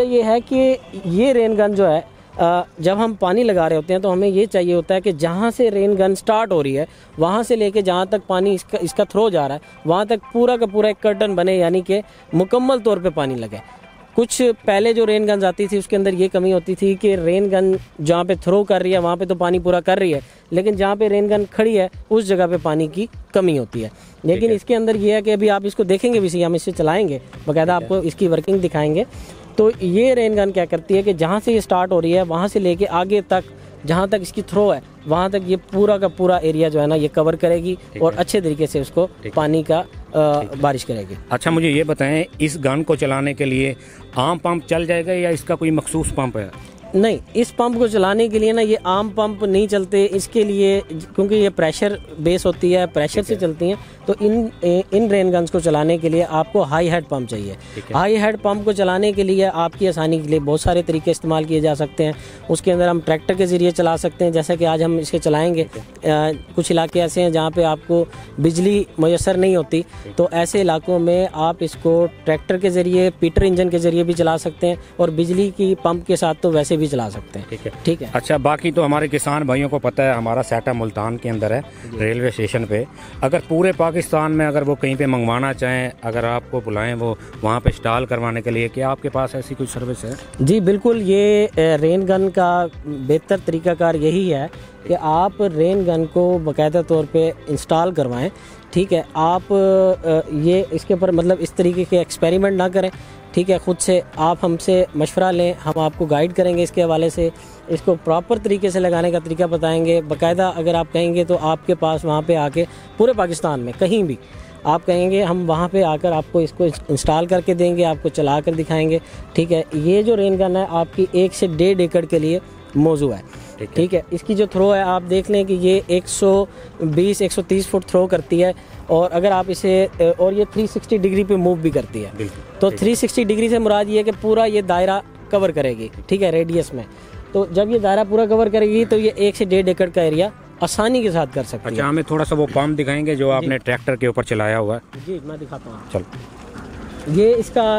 ये है कि ये रेन गन जो है जब हम पानी लगा रहे होते हैं तो हमें ये चाहिए होता है कि जहाँ से रेन गन स्टार्ट हो रही है वहाँ से लेके जहाँ तक पानी इसका थ्रो जा रहा है वहाँ तक पूरा का पूरा एक कर्टन बने, यानी कि मुकम्मल तौर पे पानी लगे। कुछ पहले जो रेन गन आती थी उसके अंदर ये कमी होती थी कि रेन गन जहाँ पे थ्रो कर रही है वहाँ पे तो पानी पूरा कर रही है, लेकिन जहाँ पे रेन गन खड़ी है उस जगह पे पानी की कमी होती है। लेकिन इसके अंदर ये है कि अभी आप इसको देखेंगे भी, हम इससे चलाएंगे बाकायदा, आपको इसकी वर्किंग दिखाएंगे। तो ये रेन गन क्या करती है कि जहाँ से ये स्टार्ट हो रही है वहाँ से लेके आगे तक जहाँ तक इसकी थ्रो है वहाँ तक ये पूरा का पूरा एरिया जो है ना ये कवर करेगी और अच्छे तरीके से उसको पानी का बारिश करेगी। अच्छा, मुझे ये बताएं, इस गन को चलाने के लिए आम पंप चल जाएगा या इसका कोई मखसूस पंप है? नहीं, इस पंप को चलाने के लिए ना ये आम पंप नहीं चलते, इसके लिए क्योंकि ये प्रेशर बेस होती है, प्रेशर से चलती हैं। तो इन रेन गन्स को चलाने के लिए आपको हाई हेड पंप चाहिए। हाई हेड पंप को चलाने के लिए आपकी आसानी के लिए बहुत सारे तरीके इस्तेमाल किए जा सकते हैं। उसके अंदर हम ट्रैक्टर के ज़रिए चला सकते हैं, जैसा कि आज हम इसे चलाएँगे। कुछ इलाके ऐसे हैं जहाँ पर आपको बिजली मैसर नहीं होती, तो ऐसे इलाकों में आप इसको ट्रैक्टर के ज़रिए, पीटर इंजन के ज़रिए भी चला सकते हैं और बिजली की पंप के साथ तो वैसे भी चला सकते हैं। ठीक है। अच्छा, बाकी तो हमारे किसान भाइयों को पता है हमारा सेटअप मुल्तान के अंदर है, रेलवे स्टेशन पे। अगर पूरे पाकिस्तान में अगर वो कहीं पे मंगवाना चाहें, अगर आपको बुलाएं वो वहाँ पे इंस्टॉल करवाने के लिए, क्या आपके पास ऐसी कुछ सर्विस है? जी बिल्कुल, ये रेन गन का बेहतर तरीकाकार यही है कि आप रेन गन को बाकायदा तौर पे इंस्टॉल करवाएं। ठीक है, आप ये इसके ऊपर मतलब इस तरीके के एक्सपेरिमेंट ना करें। ठीक है, ख़ुद से आप हमसे मशवरा लें, हम आपको गाइड करेंगे इसके हवाले से, इसको प्रॉपर तरीके से लगाने का तरीका बताएंगे। बाकायदा अगर आप कहेंगे तो आपके पास वहाँ पे आके पूरे पाकिस्तान में कहीं भी आप कहेंगे हम वहाँ पे आकर आपको इसको इंस्टॉल करके देंगे, आपको चला कर दिखाएंगे। ठीक है, ये जो रेन गन है आपकी 1 से 1.5 एकड़ के लिए मौजू है। ठीक है, इसकी जो थ्रो है आप देख लें कि ये 120-130 फुट थ्रो करती है और अगर आप इसे और ये 360 डिग्री पे मूव भी करती है। तो 360 डिग्री से मुराद ये है कि पूरा ये दायरा कवर करेगी। ठीक है, रेडियस में। तो जब ये दायरा पूरा कवर करेगी तो ये 1 से 1.5 एकड़ का एरिया आसानी के साथ कर सकती है। अच्छा, हमें थोड़ा सा वो पंप दिखाएंगे जो आपने ट्रैक्टर के ऊपर चलाया हुआ है? जी मैं दिखाता हूँ। चलो,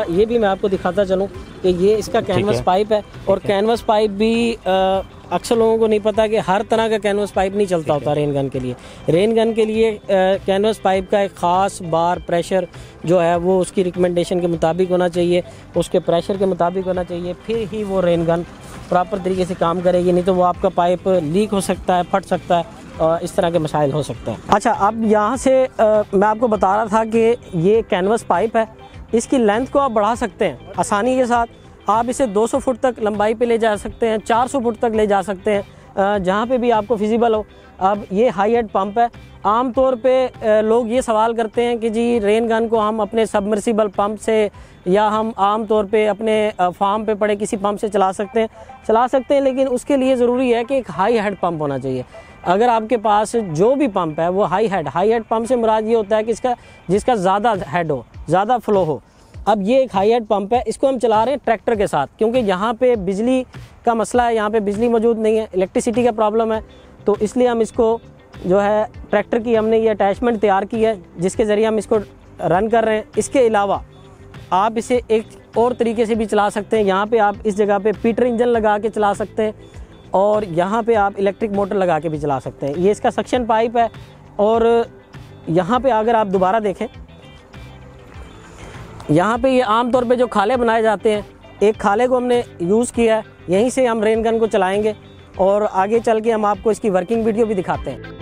ये भी मैं आपको दिखाता चलूँ कि ये इसका कैनवस पाइप है और कैनवस पाइप भी अक्सर लोगों को नहीं पता कि हर तरह का कैनवस पाइप नहीं चलता होता रेन गन के लिए। रेन गन के लिए कैनवस पाइप का एक ख़ास बार प्रेशर जो है वो उसकी रिकमेंडेशन के मुताबिक होना चाहिए, उसके प्रेशर के मुताबिक होना चाहिए, फिर ही वो रेन गन प्रॉपर तरीके से काम करेगी। नहीं तो वो आपका पाइप लीक हो सकता है, फट सकता है और इस तरह के मसाइल हो सकते हैं। अच्छा, अब यहाँ से मैं आपको बता रहा था कि ये कैनवस पाइप है, इसकी लेंथ को आप बढ़ा सकते हैं आसानी के साथ। आप इसे 200 फुट तक लंबाई पे ले जा सकते हैं, 400 फुट तक ले जा सकते हैं, जहाँ पे भी आपको फिजिबल हो। अब ये हाई हेड पंप है। आम तौर पे लोग ये सवाल करते हैं कि जी रेन गन को हम अपने सबमर्सिबल पंप से या हम आम तौर पे अपने फार्म पे पड़े किसी पंप से चला सकते हैं, लेकिन उसके लिए ज़रूरी है कि एक हाई हेड पंप होना चाहिए। अगर आपके पास जो भी पंप है वो हाई हेड पंप से मुराद ये होता है कि जिसका ज़्यादा हेड हो, ज़्यादा फ्लो हो। अब ये एक हाई हेड पंप है, इसको हम चला रहे हैं ट्रैक्टर के साथ, क्योंकि यहाँ पे बिजली का मसला है, यहाँ पे बिजली मौजूद नहीं है, इलेक्ट्रिसिटी का प्रॉब्लम है। तो इसलिए हम इसको जो है ट्रैक्टर की हमने ये अटैचमेंट तैयार की है जिसके ज़रिए हम इसको रन कर रहे हैं। इसके अलावा आप इसे एक और तरीके से भी चला सकते हैं। यहाँ पे आप इस जगह पे पीटर इंजन लगा के चला सकते हैं और यहाँ पे आप इलेक्ट्रिक मोटर लगा के भी चला सकते हैं। ये इसका सक्शन पाइप है और यहाँ पे अगर आप दोबारा देखें, यहाँ पे ये आमतौर पे जो खाले बनाए जाते हैं, एक खाले को हमने यूज़ किया है, यहीं से हम रेन गन को चलाएंगे और आगे चल के हम आपको इसकी वर्किंग वीडियो भी दिखाते हैं।